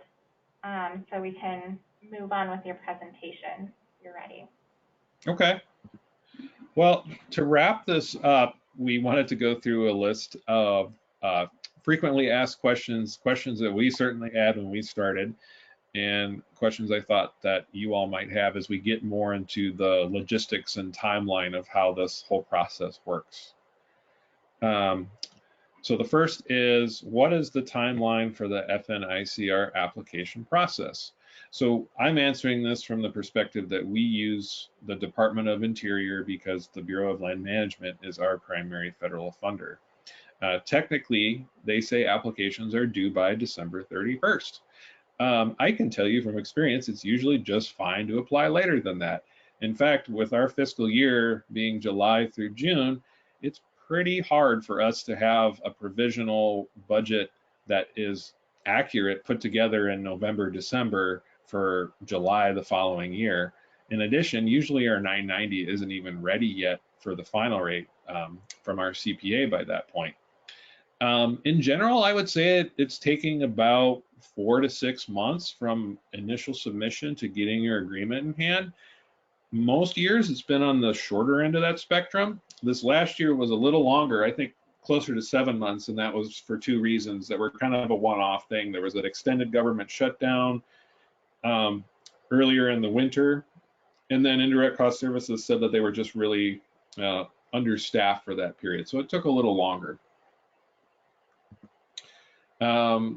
so we can move on with your presentation if you're ready. Okay. Well, to wrap this up, we wanted to go through a list of frequently asked questions that we certainly had when we started, and questions I thought that you all might have as we get more into the logistics and timeline of how this whole process works. So the first is, what is the timeline for the FNICR application process? So I'm answering this from the perspective that we use the Department of Interior because the Bureau of Land Management is our primary federal funder. Technically, they say applications are due by December 31st. I can tell you from experience, it's usually just fine to apply later than that. In fact, with our fiscal year being July through June, it's pretty hard for us to have a provisional budget that is accurate put together in November, December for July the following year. In addition, usually our 990 isn't even ready yet for the final rate from our CPA by that point. In general, I would say it's taking about 4 to 6 months from initial submission to getting your agreement in hand. Most years it's been on the shorter end of that spectrum. This last year was a little longer, I think closer to 7 months, and that was for two reasons that were kind of a one-off thing. There was an extended government shutdown earlier in the winter, and then Indirect Cost Services said that they were just really understaffed for that period, so it took a little longer.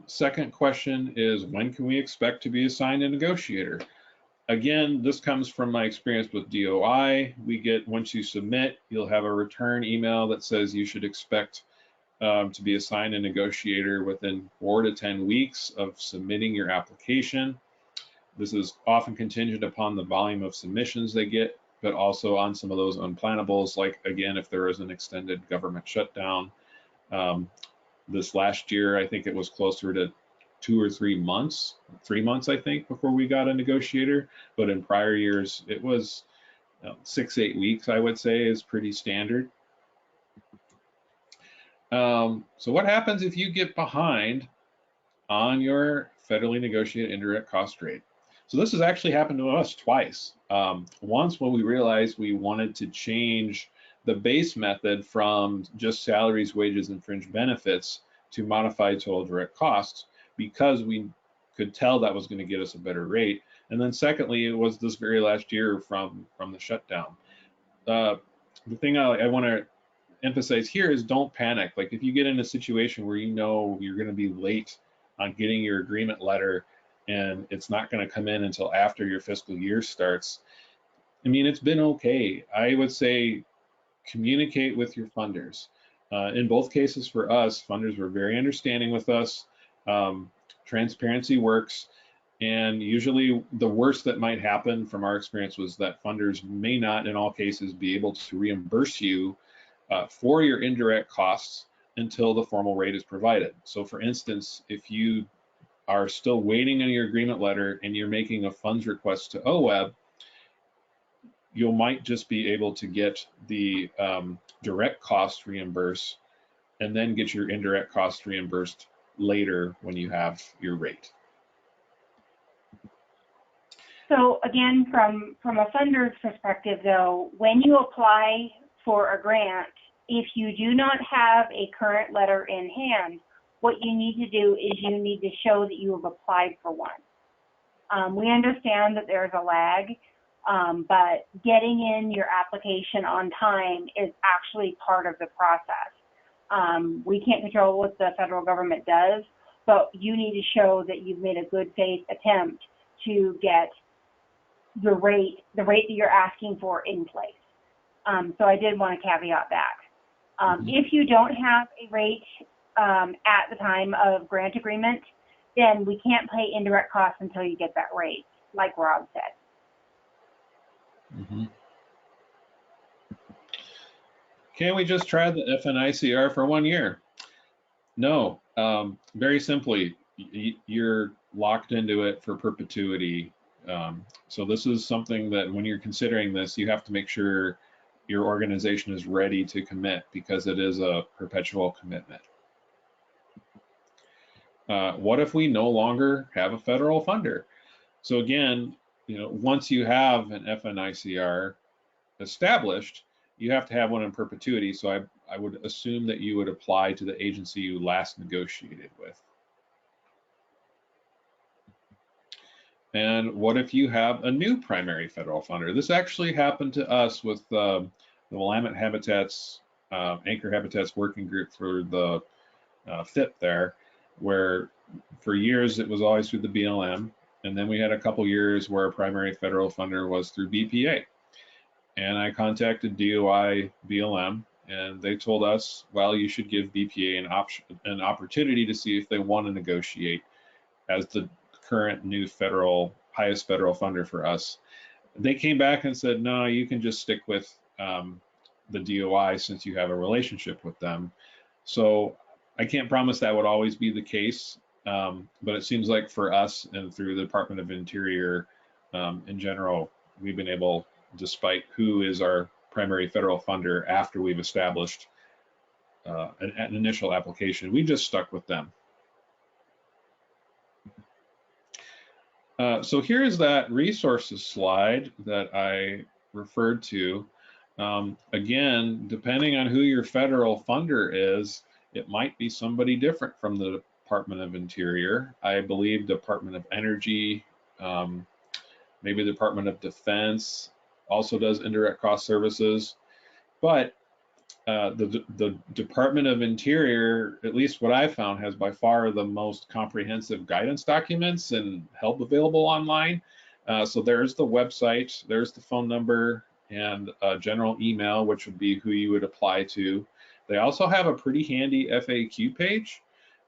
Second question is, when can we expect to be assigned a negotiator? Again, this comes from my experience with DOI. We get, once you submit, you'll have a return email that says you should expect to be assigned a negotiator within 4 to 10 weeks of submitting your application. This is often contingent upon the volume of submissions they get, but also on some of those unplanables, like, again, if there is an extended government shutdown. This last year, I think it was closer to 2 or 3 months, 3 months, I think, before we got a negotiator. But in prior years, it was 6-8 weeks, I would say, is pretty standard. So what happens if you get behind on your federally negotiated indirect cost rate? So this has actually happened to us twice. Once when we realized we wanted to change the base method from just salaries, wages, and fringe benefits to modified total direct costs, because we could tell that was going to get us a better rate. And then secondly, it was this very last year from the shutdown. The thing I want to emphasize here is don't panic. Like if you get in a situation where you know you're going to be late on getting your agreement letter and it's not going to come in until after your fiscal year starts, I mean, it's been okay. I would say communicate with your funders. In both cases for us, funders were very understanding with us. Transparency works. And usually the worst that might happen from our experience was that funders may not, in all cases, be able to reimburse you for your indirect costs until the formal rate is provided. So for instance, if you are still waiting on your agreement letter and you're making a funds request to OWEB, you might just be able to get the direct cost reimbursed and then get your indirect cost reimbursed later when you have your rate. So again, from a funder's perspective though, when you apply for a grant, if you do not have a current letter in hand, what you need to do is you need to show that you have applied for one. We understand that there's a lag, but getting in your application on time is actually part of the process. We can't control what the federal government does, but you need to show that you've made a good faith attempt to get the rate that you're asking for in place. So I did want to caveat that. If you don't have a rate at the time of grant agreement, then we can't pay indirect costs until you get that rate, like Rob said. Can we just try the FNICR for 1 year? No, very simply, you're locked into it for perpetuity. So this is something that when you're considering this, you have to make sure your organization is ready to commit, because it is a perpetual commitment. What if we no longer have a federal funder? So again, once you have an FNICR established, you have to have one in perpetuity. So I would assume that you would apply to the agency you last negotiated with. And what if you have a new primary federal funder? This actually happened to us with the Willamette Habitats, Anchor Habitats Working Group for the FIP there, where for years it was always through the BLM. And then we had a couple years where our primary federal funder was through BPA. And I contacted DOI BLM, and they told us, well, you should give BPA an opportunity to see if they want to negotiate as the current new highest federal funder for us. They came back and said, no, you can just stick with the DOI since you have a relationship with them. So I can't promise that would always be the case, but it seems like for us and through the Department of Interior in general, we've been able, despite who is our primary federal funder after we've established an initial application, we just stuck with them. So here's that resources slide that I referred to. Again, depending on who your federal funder is, it might be somebody different from the Department of Interior. I believe Department of Energy, maybe the Department of Defense also does indirect cost services. But the Department of Interior, at least what I found, has by far the most comprehensive guidance documents and help available online. So there's the website, there's the phone number, and a general email, which would be who you would apply to. They also have a pretty handy FAQ page,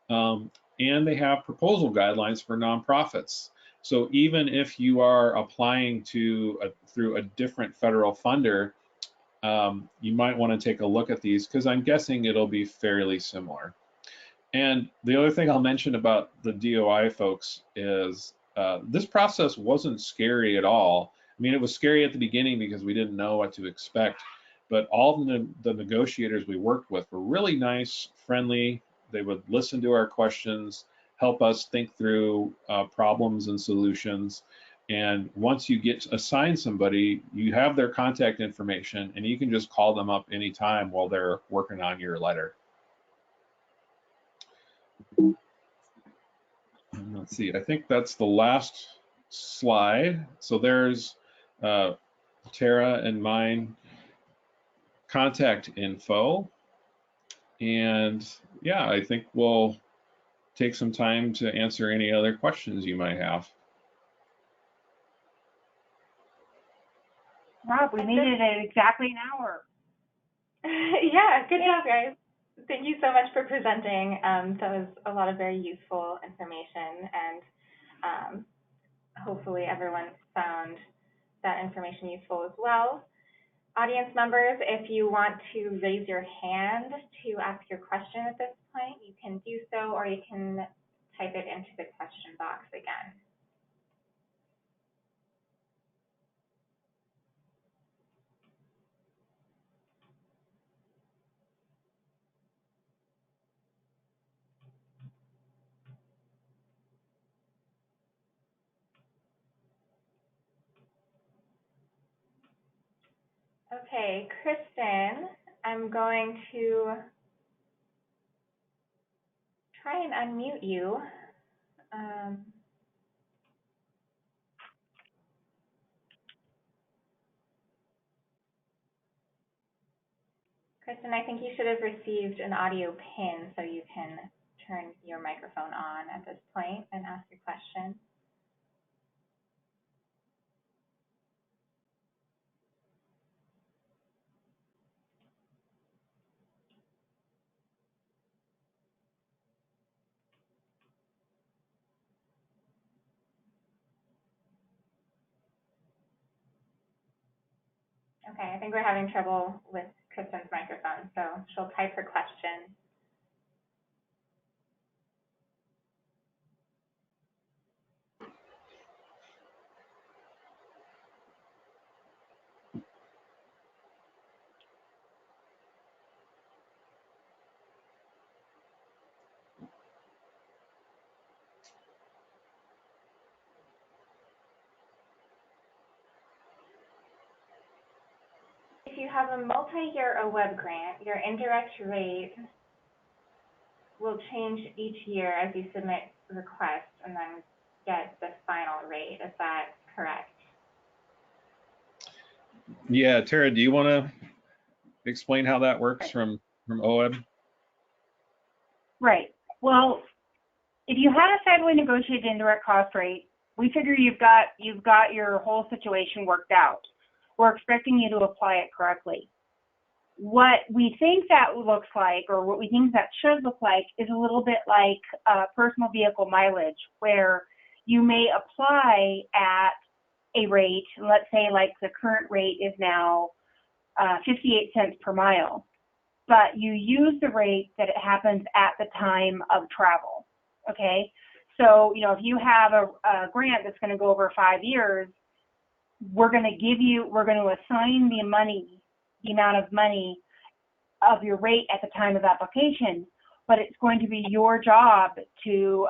and they have proposal guidelines for nonprofits. So even if you are applying through a different federal funder, you might want to take a look at these, because I'm guessing it'll be fairly similar. And the other thing I'll mention about the DOI folks is this process wasn't scary at all. I mean, it was scary at the beginning because we didn't know what to expect, but all the negotiators we worked with were really nice, friendly. They would listen to our questions, help us think through problems and solutions. And once you get assigned somebody, you have their contact information and you can just call them up anytime while they're working on your letter. Let's see, I think that's the last slide. So there's Tara and mine contact info. And yeah, I think we'll take some time to answer any other questions you might have. Rob, we made it at exactly an hour. Yeah, good job, guys. Thank you so much for presenting. That was a lot of very useful information, and hopefully everyone found that information useful as well. Audience members, if you want to raise your hand to ask your question at this point, you can do so, or you can type it into the question box again. Okay, Kristen, I'm going to try and unmute you. Kristen, I think you should have received an audio pin so you can turn your microphone on at this point and ask your question. Okay, I think we're having trouble with Kristen's microphone, so she'll type her question. If you have a multi-year OWEB grant, your indirect rate will change each year as you submit requests and then get the final rate. Is that correct? Yeah, Tara, do you want to explain how that works from OWEB? Right. Well, if you had a federally negotiated indirect cost rate, we figure you've got your whole situation worked out. We're expecting you to apply it correctly. What we think that looks like, or what we think that should look like, is a little bit like personal vehicle mileage, where you may apply at a rate, let's say like the current rate is now 58 cents per mile, but you use the rate that it happens at the time of travel, okay? So, you know, if you have a grant that's going to go over 5 years, we're going to assign the amount of money of your rate at the time of application, but it's going to be your job to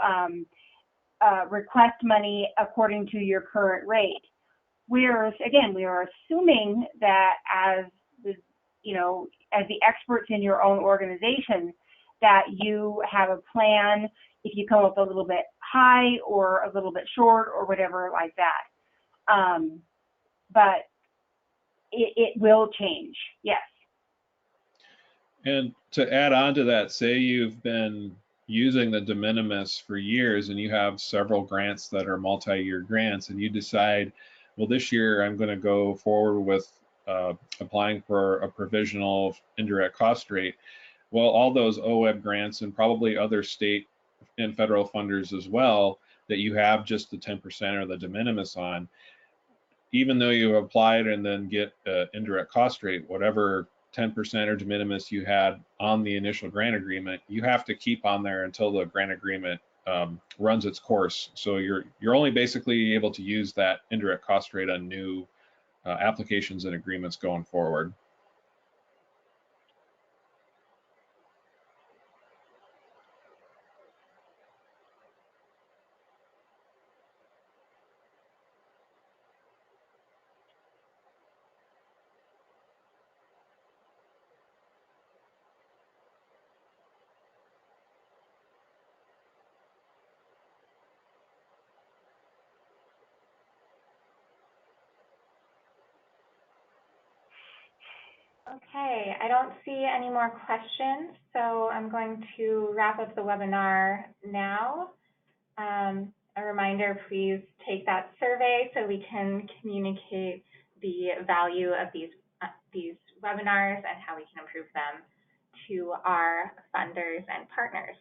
request money according to your current rate. Whereas, again, we are assuming that as the experts in your own organization, that you have a plan if you come up a little bit high or a little bit short or whatever like that. But it will change, yes. And to add on to that, say you've been using the de minimis for years and you have several grants that are multi-year grants, and you decide, well, this year I'm going to go forward with applying for a provisional indirect cost rate. Well, all those OWEB grants and probably other state and federal funders as well that you have just the 10% or the de minimis on, even though you applied and then get indirect cost rate, whatever 10% or de minimis you had on the initial grant agreement, you have to keep on there until the grant agreement runs its course. So you're only basically able to use that indirect cost rate on new applications and agreements going forward. Okay, I don't see any more questions, so I'm going to wrap up the webinar now. A reminder, please take that survey so we can communicate the value of these webinars and how we can improve them to our funders and partners.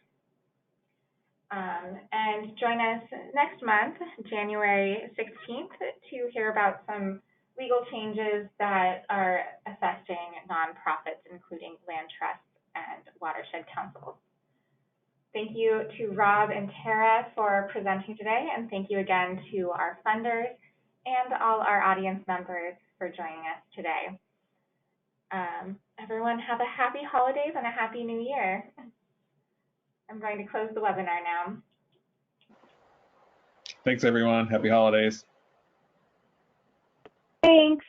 And join us next month, January 16th, to hear about some legal changes that are affecting nonprofits, including land trusts and watershed councils. Thank you to Rob and Tara for presenting today, and thank you again to our funders and all our audience members for joining us today. Everyone have a happy holidays and a happy new year. I'm going to close the webinar now. Thanks, everyone. Happy holidays. Thanks.